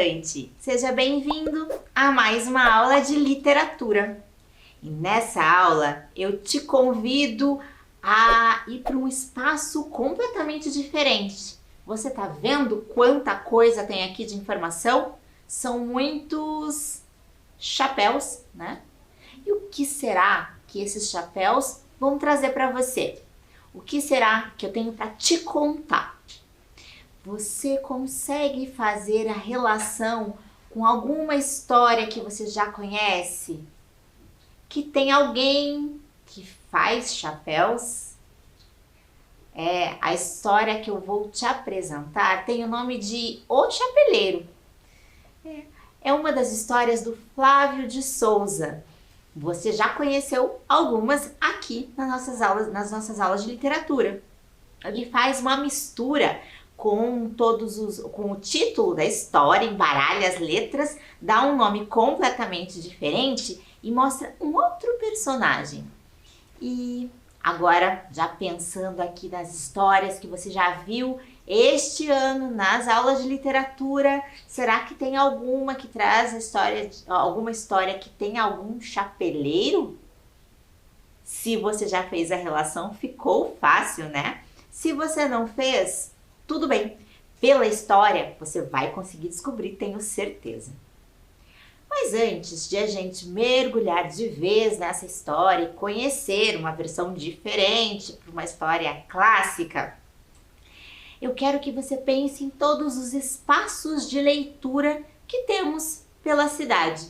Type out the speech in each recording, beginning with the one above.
estudante! Seja bem-vindo a mais uma aula de literatura. E nessa aula eu te convido a ir para um espaço completamente diferente. Você tá vendo quanta coisa tem aqui de informação? São muitos chapéus, né? E o que será que esses chapéus vão trazer para você? O que será que eu tenho para te contar? Você consegue fazer a relação com alguma história que você já conhece? Que tem alguém que faz chapéus? A história que eu vou te apresentar tem o nome de O Chapeleiro. É uma das histórias do Flávio de Souza. Você já conheceu algumas aqui nas nossas aulas de literatura. Ele faz uma mistura com o título da história, embaralha as letras, dá um nome completamente diferente e mostra um outro personagem. E agora, já pensando aqui nas histórias que você já viu este ano nas aulas de literatura, será que tem alguma que traz alguma história que tem algum chapeleiro? Se você já fez a relação, ficou fácil, né? Se você não fez, tudo bem. Pela história, você vai conseguir descobrir, tenho certeza. Mas antes de a gente mergulhar de vez nessa história e conhecer uma versão diferente para uma história clássica, eu quero que você pense em todos os espaços de leitura que temos pela cidade.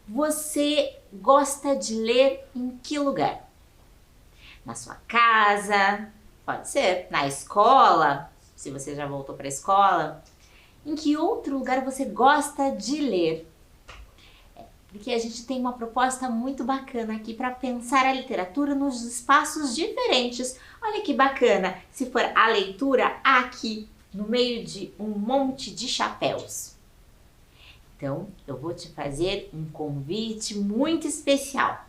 Você gosta de ler em que lugar? Na sua casa, pode ser na escola, se você já voltou para a escola. Em que outro lugar você gosta de ler? Porque a gente tem uma proposta muito bacana aqui para pensar a literatura nos espaços diferentes. Olha que bacana, se for a leitura aqui, no meio de um monte de chapéus. Então, eu vou te fazer um convite muito especial.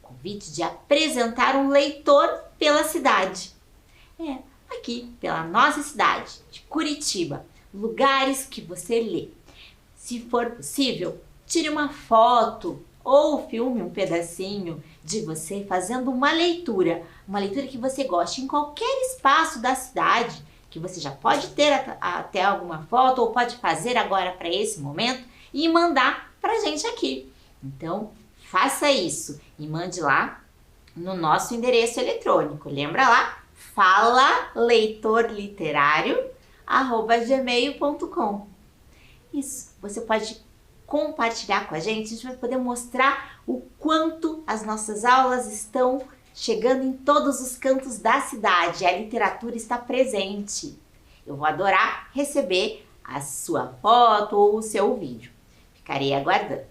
O convite de apresentar um leitor pela cidade. Aqui, pela nossa cidade de Curitiba. Lugares que você lê. Se for possível, tire uma foto ou filme um pedacinho de você fazendo uma leitura que você goste em qualquer espaço da cidade, que você já pode ter até alguma foto ou pode fazer agora para esse momento e mandar para a gente aqui. Então, faça isso e mande lá no nosso endereço eletrônico. Lembra lá? falaleitorliterário@gmail.com. Isso, você pode compartilhar com a gente vai poder mostrar o quanto as nossas aulas estão chegando em todos os cantos da cidade, a literatura está presente. Eu vou adorar receber a sua foto ou o seu vídeo, ficarei aguardando.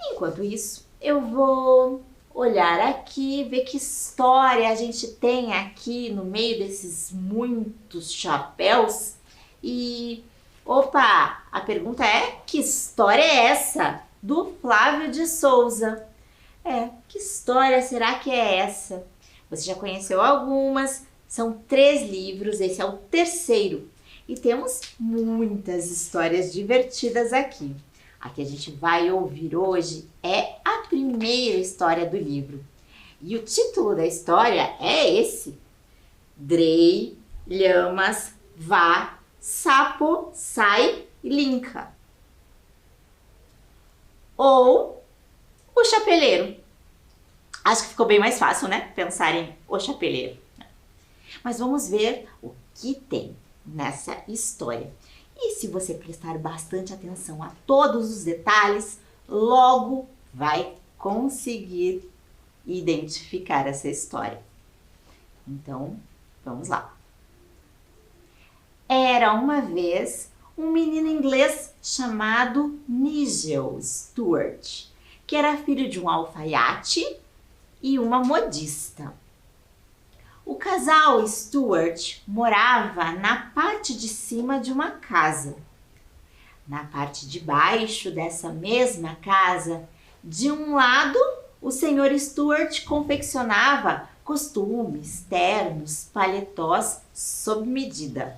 Enquanto isso, eu vou olhar aqui, ver que história a gente tem aqui no meio desses muitos chapéus. E, opa, a pergunta é, que história é essa? Do Flávio de Souza. Que história será que é essa? Você já conheceu algumas, são 3 livros, esse é o terceiro. E temos muitas histórias divertidas aqui. A que a gente vai ouvir hoje é a primeira história do livro. E o título da história é esse: Drei, Lhamas, Vá, Sapo, Sai, Linka. Ou O Chapeleiro. Acho que ficou bem mais fácil, né? Pensar em O Chapeleiro. Mas vamos ver o que tem nessa história. E se você prestar bastante atenção a todos os detalhes, logo vai conseguir identificar essa história. Então, vamos lá. Era uma vez um menino inglês chamado Nigel Stuart, que era filho de um alfaiate e uma modista. O casal Stuart morava na parte de cima de uma casa. Na parte de baixo dessa mesma casa, de um lado, o Sr. Stuart confeccionava costumes, ternos, paletós sob medida.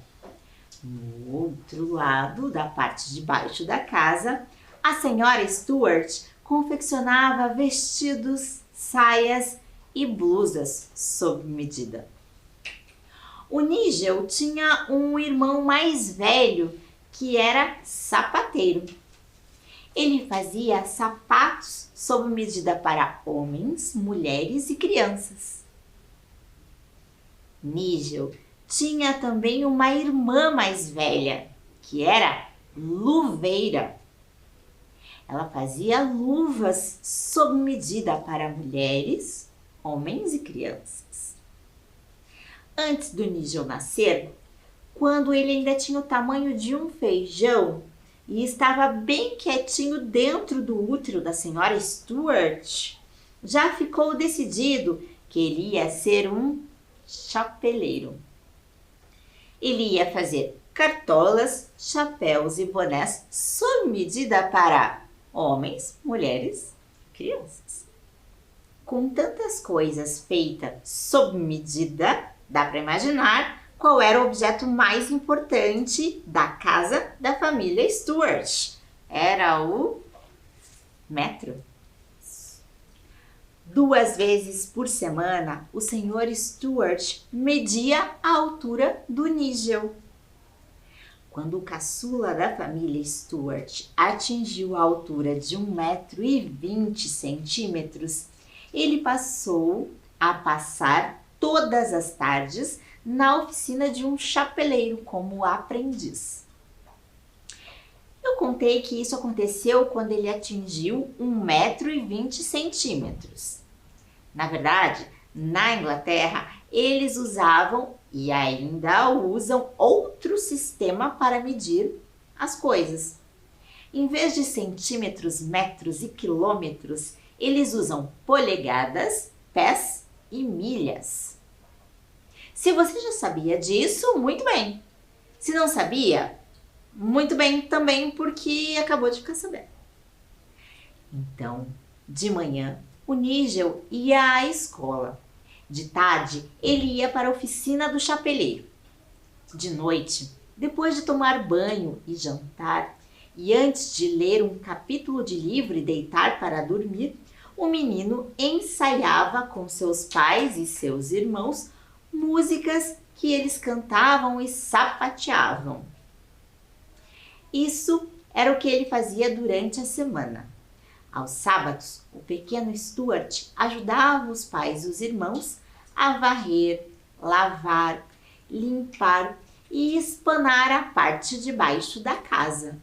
No outro lado, da parte de baixo da casa, a senhora Stuart confeccionava vestidos, saias e blusas sob medida. O Nigel tinha um irmão mais velho que era sapateiro. Ele fazia sapatos sob medida para homens, mulheres e crianças. Nigel tinha também uma irmã mais velha, que era luveira. Ela fazia luvas sob medida para mulheres, homens e crianças. Antes do Nigel nascer, quando ele ainda tinha o tamanho de um feijão e estava bem quietinho dentro do útero da senhora Stuart, já ficou decidido que ele ia ser um chapeleiro. Ele ia fazer cartolas, chapéus e bonés sob medida para homens, mulheres e crianças. Com tantas coisas feitas sob medida, dá para imaginar qual era o objeto mais importante da casa da família Stuart. Era o metro. 2 vezes por semana, o senhor Stuart media a altura do Nigel. Quando o caçula da família Stuart atingiu a altura de 1,20 m, ele passou a passar todas as tardes na oficina de um chapeleiro como aprendiz. Eu contei que isso aconteceu quando ele atingiu 1,20 m. Na verdade, na Inglaterra, eles usavam e ainda usam outro sistema para medir as coisas. Em vez de centímetros, metros e quilômetros, eles usam polegadas, pés e milhas. Se você já sabia disso, muito bem. Se não sabia, muito bem também, porque acabou de ficar sabendo. Então, de manhã, o Nigel ia à escola. De tarde, ele ia para a oficina do chapeleiro. De noite, depois de tomar banho e jantar, e antes de ler um capítulo de livro e deitar para dormir, o menino ensaiava com seus pais e seus irmãos músicas que eles cantavam e sapateavam. Isso era o que ele fazia durante a semana. Aos sábados, o pequeno Stuart ajudava os pais e os irmãos a varrer, lavar, limpar e espanar a parte de baixo da casa.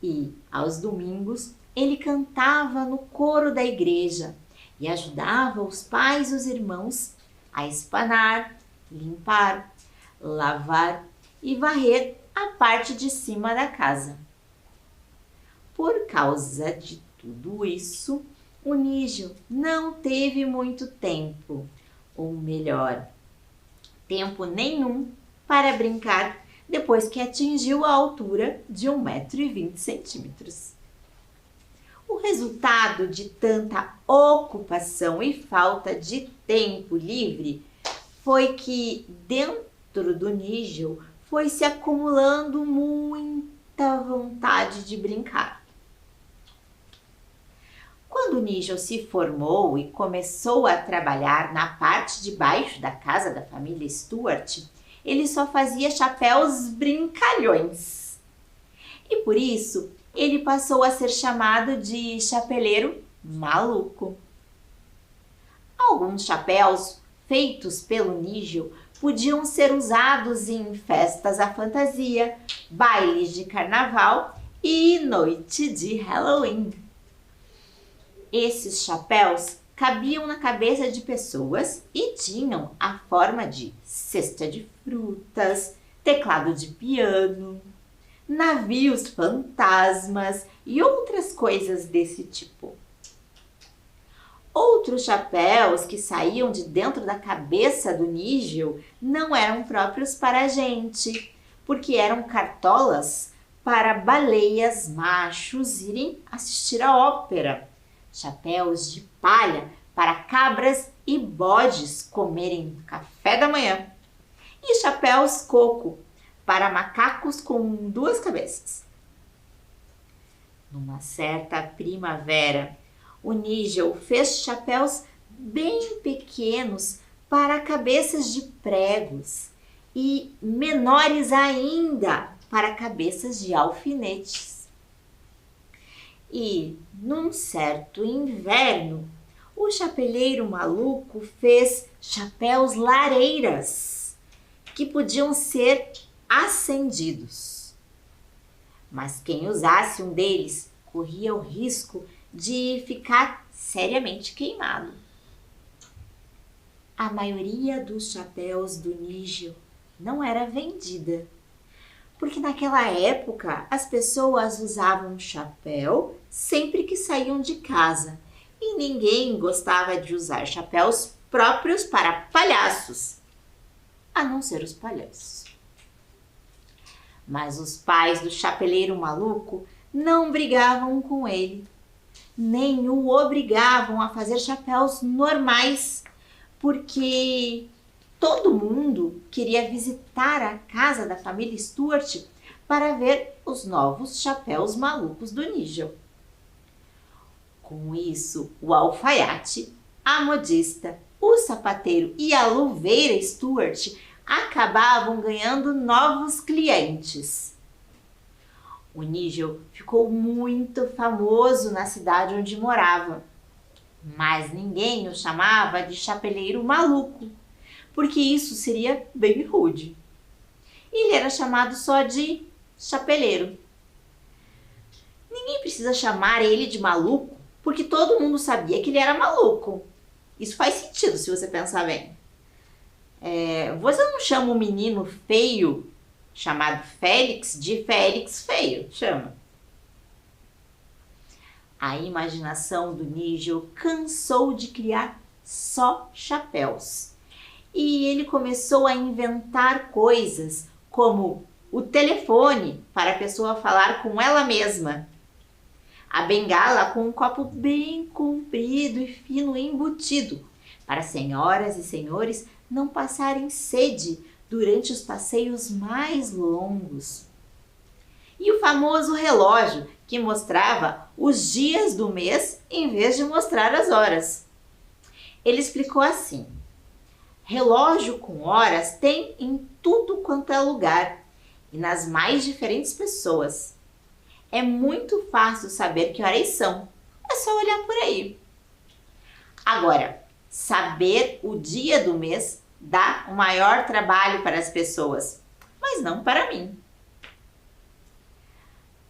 E, aos domingos, ele cantava no coro da igreja e ajudava os pais e os irmãos a espanar, limpar, lavar e varrer a parte de cima da casa. Por causa de tudo isso, o Nigel não teve muito tempo, ou melhor, tempo nenhum para brincar depois que atingiu a altura de 1,20 m. O resultado de tanta ocupação e falta de tempo livre foi que dentro do Nigel foi se acumulando muita vontade de brincar. Quando o Nigel se formou e começou a trabalhar na parte de baixo da casa da família Stuart, ele só fazia chapéus brincalhões. E por isso, ele passou a ser chamado de chapeleiro maluco. Alguns chapéus feitos pelo Nigel podiam ser usados em festas à fantasia, bailes de carnaval e noite de Halloween. Esses chapéus cabiam na cabeça de pessoas e tinham a forma de cesta de frutas, teclado de piano, navios fantasmas e outras coisas desse tipo. Outros chapéus que saíam de dentro da cabeça do Nigel não eram próprios para a gente, porque eram cartolas para baleias machos irem assistir a ópera, chapéus de palha para cabras e bodes comerem café da manhã, e chapéus coco para macacos com duas cabeças. Numa certa primavera, o Nigel fez chapéus bem pequenos para cabeças de pregos e menores ainda para cabeças de alfinetes. E, num certo inverno, o chapeleiro maluco fez chapéus lareiras que podiam ser acendidos. Mas quem usasse um deles corria o risco de ficar seriamente queimado. A maioria dos chapéus do Nigel não era vendida, porque naquela época as pessoas usavam chapéu sempre que saíam de casa e ninguém gostava de usar chapéus próprios para palhaços, a não ser os palhaços. Mas os pais do chapeleiro maluco não brigavam com ele, nem o obrigavam a fazer chapéus normais, porque todo mundo queria visitar a casa da família Stuart para ver os novos chapéus malucos do Nigel. Com isso, o alfaiate, a modista, o sapateiro e a luveira Stuart acabavam ganhando novos clientes. O Nigel ficou muito famoso na cidade onde morava, mas ninguém o chamava de chapeleiro maluco, porque isso seria bem rude. Ele era chamado só de chapeleiro. Ninguém precisa chamar ele de maluco, porque todo mundo sabia que ele era maluco. Isso faz sentido se você pensar bem. Você não chama um menino feio chamado Félix de Félix feio, chama. A imaginação do Nigel cansou de criar só chapéus. E ele começou a inventar coisas como o telefone para a pessoa falar com ela mesma, a bengala com um copo bem comprido e fino embutido, para senhoras e senhores não passarem sede durante os passeios mais longos. E o famoso relógio, que mostrava os dias do mês em vez de mostrar as horas. Ele explicou assim: relógio com horas tem em tudo quanto é lugar e nas mais diferentes pessoas. É muito fácil saber que horas são, é só olhar por aí. Agora, saber o dia do mês dá o maior trabalho para as pessoas, mas não para mim.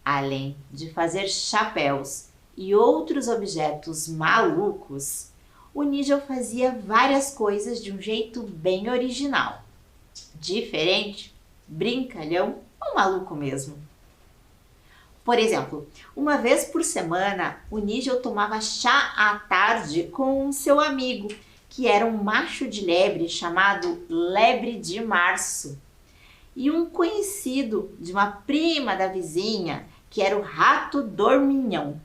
Além de fazer chapéus e outros objetos malucos, o Nigel fazia várias coisas de um jeito bem original, diferente, brincalhão ou maluco mesmo. Por exemplo, uma vez por semana, o Nigel tomava chá à tarde com seu amigo, que era um macho de lebre chamado Lebre de Março, e um conhecido de uma prima da vizinha, que era o Rato Dorminhão.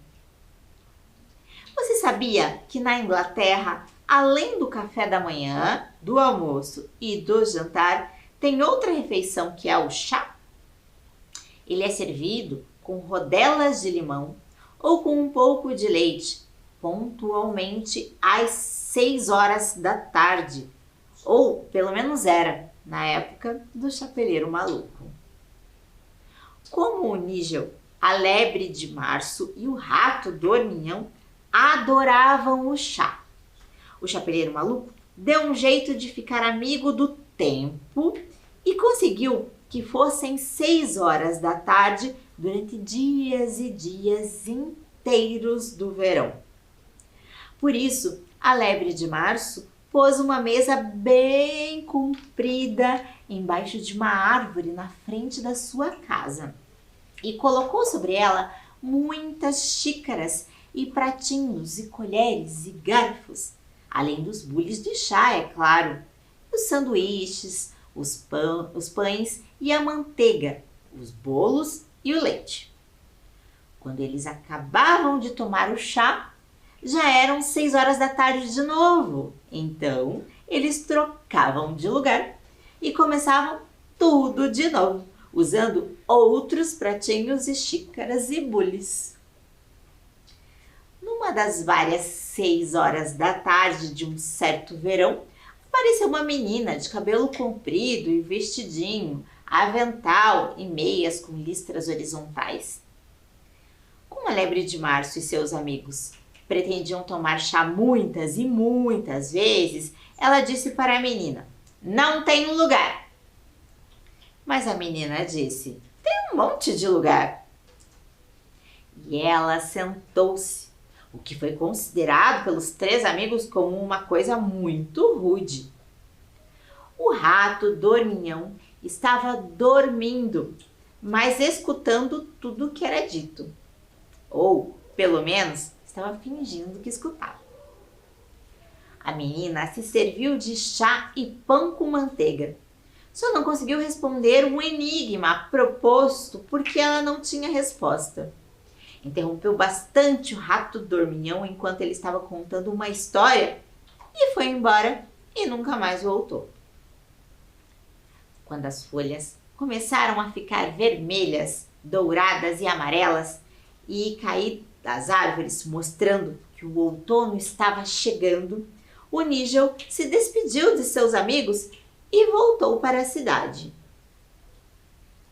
Você sabia que na Inglaterra, além do café da manhã, do almoço e do jantar, tem outra refeição que é o chá? Ele é servido com rodelas de limão ou com um pouco de leite, pontualmente às 6 horas da tarde, ou pelo menos era na época do chapeleiro maluco. Como o Nigel, a Lebre de Março e o Rato Dorminhão adoravam o chá, o chapeleiro maluco deu um jeito de ficar amigo do tempo e conseguiu que fossem 6 horas da tarde durante dias e dias inteiros do verão. Por isso, a Lebre de Março pôs uma mesa bem comprida embaixo de uma árvore na frente da sua casa e colocou sobre ela muitas xícaras e pratinhos e colheres e garfos, além dos bules de chá, é claro, os sanduíches, os pães e a manteiga, os bolos e o leite. Quando eles acabavam de tomar o chá, já eram 6 horas da tarde de novo. Então, eles trocavam de lugar e começavam tudo de novo, usando outros pratinhos e xícaras e bules. Numa das várias 6 horas da tarde de um certo verão, apareceu uma menina de cabelo comprido e vestidinho, avental e meias com listras horizontais. Como a Lebre de Março e seus amigos pretendiam tomar chá muitas e muitas vezes, ela disse para a menina: "Não tem um lugar." Mas a menina disse: "Tem um monte de lugar." E ela sentou-se, o que foi considerado pelos 3 amigos como uma coisa muito rude. O rato dorminhão estava dormindo, mas escutando tudo o que era dito. Ou, pelo menos, estava fingindo que escutava. A menina se serviu de chá e pão com manteiga. Só não conseguiu responder um enigma proposto porque ela não tinha resposta. Interrompeu bastante o rato dorminhão enquanto ele estava contando uma história e foi embora e nunca mais voltou. Quando as folhas começaram a ficar vermelhas, douradas e amarelas e cair das árvores, mostrando que o outono estava chegando, o Nígel se despediu de seus amigos e voltou para a cidade.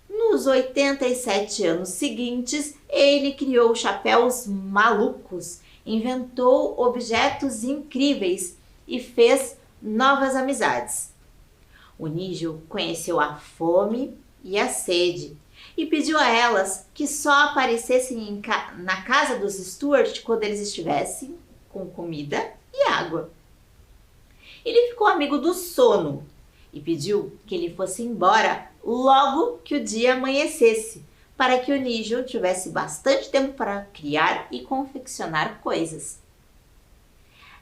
Nos 87 anos seguintes, ele criou chapéus malucos, inventou objetos incríveis e fez novas amizades. O Nígel conheceu a fome e a sede e pediu a elas que só aparecessem na casa dos Stuart quando eles estivessem com comida e água. Ele ficou amigo do sono e pediu que ele fosse embora logo que o dia amanhecesse, para que o Nígel tivesse bastante tempo para criar e confeccionar coisas.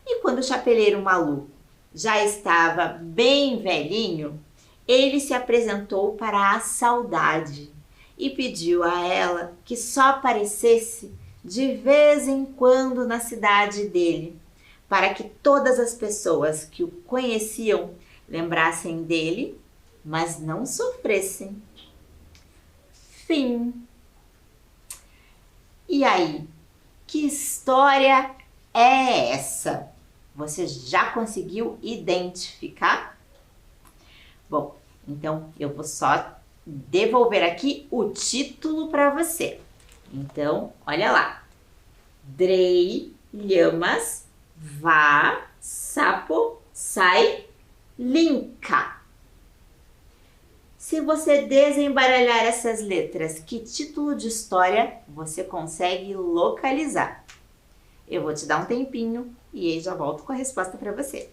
E quando o chapeleiro maluco já estava bem velhinho, ele se apresentou para a Saudade e pediu a ela que só aparecesse de vez em quando na cidade dele, para que todas as pessoas que o conheciam lembrassem dele, mas não sofressem. Fim. E aí, que história é essa? Você já conseguiu identificar? Bom, então eu vou só devolver aqui o título para você. Então, olha lá. Drei, lhamas, vá, sapo, sai, linka. Se você desembaralhar essas letras, que título de história você consegue localizar? Eu vou te dar um tempinho e aí já volto com a resposta para você.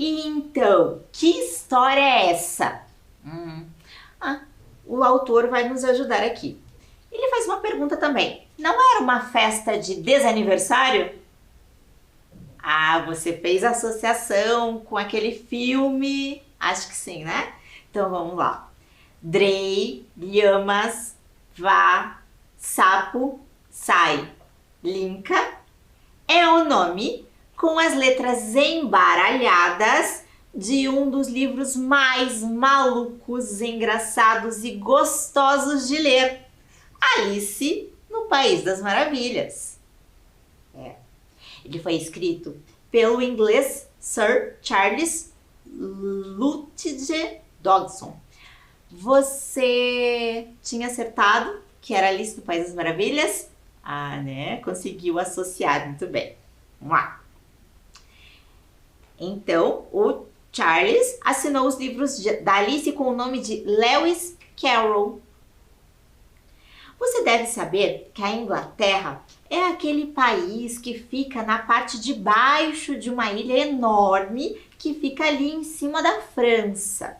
Então, que história é essa? O autor vai nos ajudar aqui. Ele faz uma pergunta também. Não era uma festa de desaniversário? Você fez associação com aquele filme? Acho que sim, né? Então vamos lá. Drei, lhamas, vá, sapo, sai, linka é o nome com as letras embaralhadas de um dos livros mais malucos, engraçados e gostosos de ler, Alice no País das Maravilhas. Ele foi escrito pelo inglês Sir Charles Lutwidge Dodgson. Você tinha acertado que era Alice no País das Maravilhas? Né? Conseguiu associar muito bem. Vamos lá. Então, o Charles assinou os livros da Alice com o nome de Lewis Carroll. Você deve saber que a Inglaterra é aquele país que fica na parte de baixo de uma ilha enorme que fica ali em cima da França.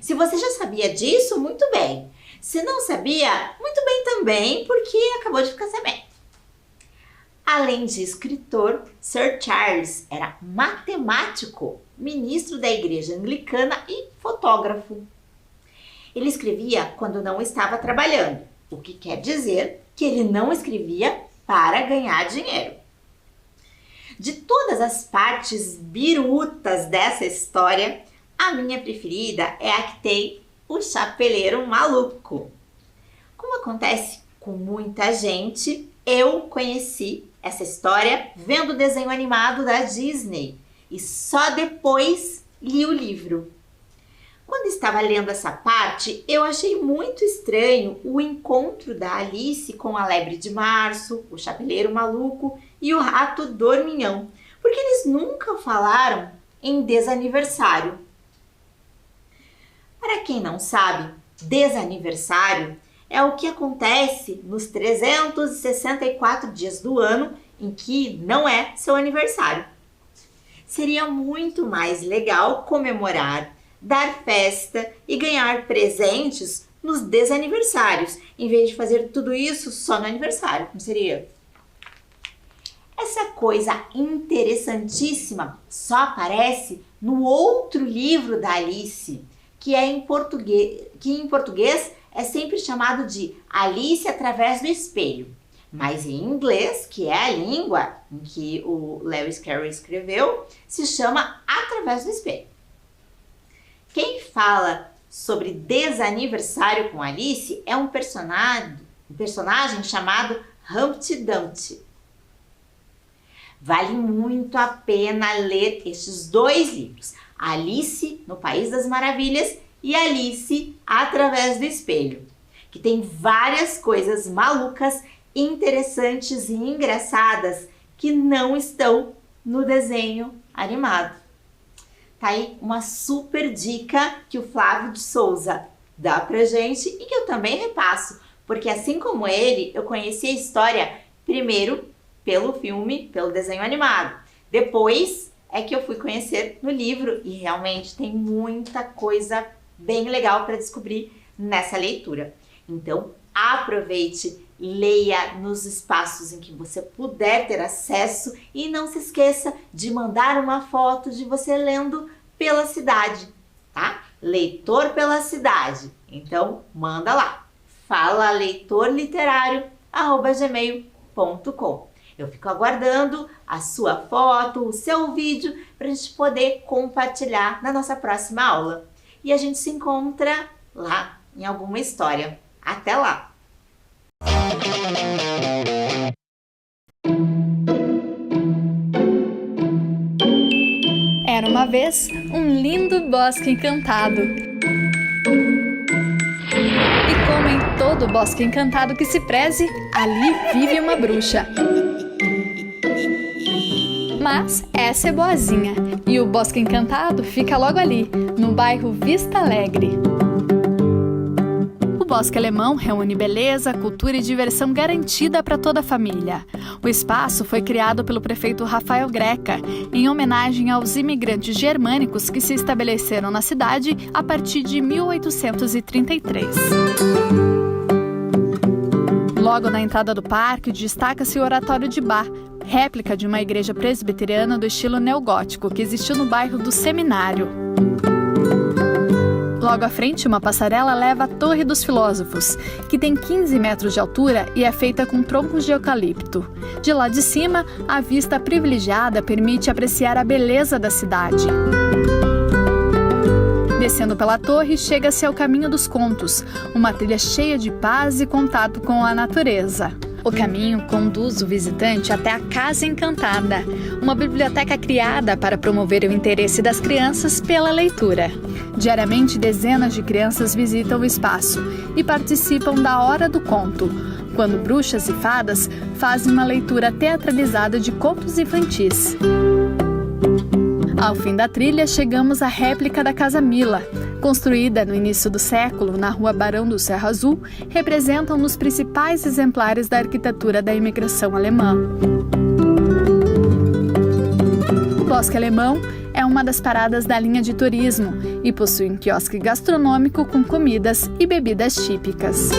Se você já sabia disso, muito bem. Se não sabia, muito bem também, porque acabou de ficar sabendo. Além de escritor, Sir Charles era matemático, ministro da igreja anglicana e fotógrafo. Ele escrevia quando não estava trabalhando, o que quer dizer que ele não escrevia para ganhar dinheiro. De todas as partes birutas dessa história, a minha preferida é a que tem o Chapeleiro Maluco. Como acontece com muita gente, eu conheci essa história vendo o desenho animado da Disney e só depois li o livro. Quando estava lendo essa parte, eu achei muito estranho o encontro da Alice com a Lebre de Março, o Chapeleiro Maluco e o Rato Dorminhão, porque eles nunca falaram em desaniversário. Para quem não sabe, desaniversário é o que acontece nos 364 dias do ano em que não é seu aniversário. Seria muito mais legal comemorar, dar festa e ganhar presentes nos desaniversários, em vez de fazer tudo isso só no aniversário, não seria? Essa coisa interessantíssima só aparece no outro livro da Alice, que em português é sempre chamado de Alice através do espelho. Mas em inglês, que é a língua em que o Lewis Carroll escreveu, se chama Através do Espelho. Quem fala sobre desaniversário com Alice é um personagem chamado Humpty Dumpty. Vale muito a pena ler estes dois livros, Alice no País das Maravilhas e Alice Através do Espelho, que tem várias coisas malucas, interessantes e engraçadas que não estão no desenho animado. Tá aí uma super dica que o Flávio de Souza dá pra gente e que eu também repasso, porque assim como ele, eu conheci a história primeiro pelo filme, pelo desenho animado. Depois é que eu fui conhecer no livro e realmente tem muita coisa bem legal para descobrir nessa leitura. Então, aproveite, leia nos espaços em que você puder ter acesso e não se esqueça de mandar uma foto de você lendo pela cidade, tá? Leitor pela cidade. Então, manda lá. falaleitorliterário@gmail.com. Eu fico aguardando a sua foto, o seu vídeo, para a gente poder compartilhar na nossa próxima aula. E a gente se encontra lá em alguma história. Até lá! Era uma vez um lindo bosque encantado. E como em todo bosque encantado que se preze, ali vive uma bruxa. Mas essa é boazinha, e o Bosque Encantado fica logo ali, no bairro Vista Alegre. O Bosque Alemão reúne beleza, cultura e diversão garantida para toda a família. O espaço foi criado pelo prefeito Rafael Greca, em homenagem aos imigrantes germânicos que se estabeleceram na cidade a partir de 1833. Logo na entrada do parque, destaca-se o Oratório de Bá, réplica de uma igreja presbiteriana do estilo neogótico que existiu no bairro do Seminário. Logo à frente, uma passarela leva à Torre dos Filósofos, que tem 15 metros de altura e é feita com troncos de eucalipto. De lá de cima, a vista privilegiada permite apreciar a beleza da cidade. Descendo pela torre, chega-se ao Caminho dos Contos, uma trilha cheia de paz e contato com a natureza. O caminho conduz o visitante até a Casa Encantada, uma biblioteca criada para promover o interesse das crianças pela leitura. Diariamente, dezenas de crianças visitam o espaço e participam da Hora do Conto, quando bruxas e fadas fazem uma leitura teatralizada de contos infantis. Ao fim da trilha, chegamos à réplica da Casa Mila. Construída no início do século, na rua Barão do Cerro Azul, representa um dos principais exemplares da arquitetura da imigração alemã. O Bosque Alemão é uma das paradas da linha de turismo e possui um quiosque gastronômico com comidas e bebidas típicas.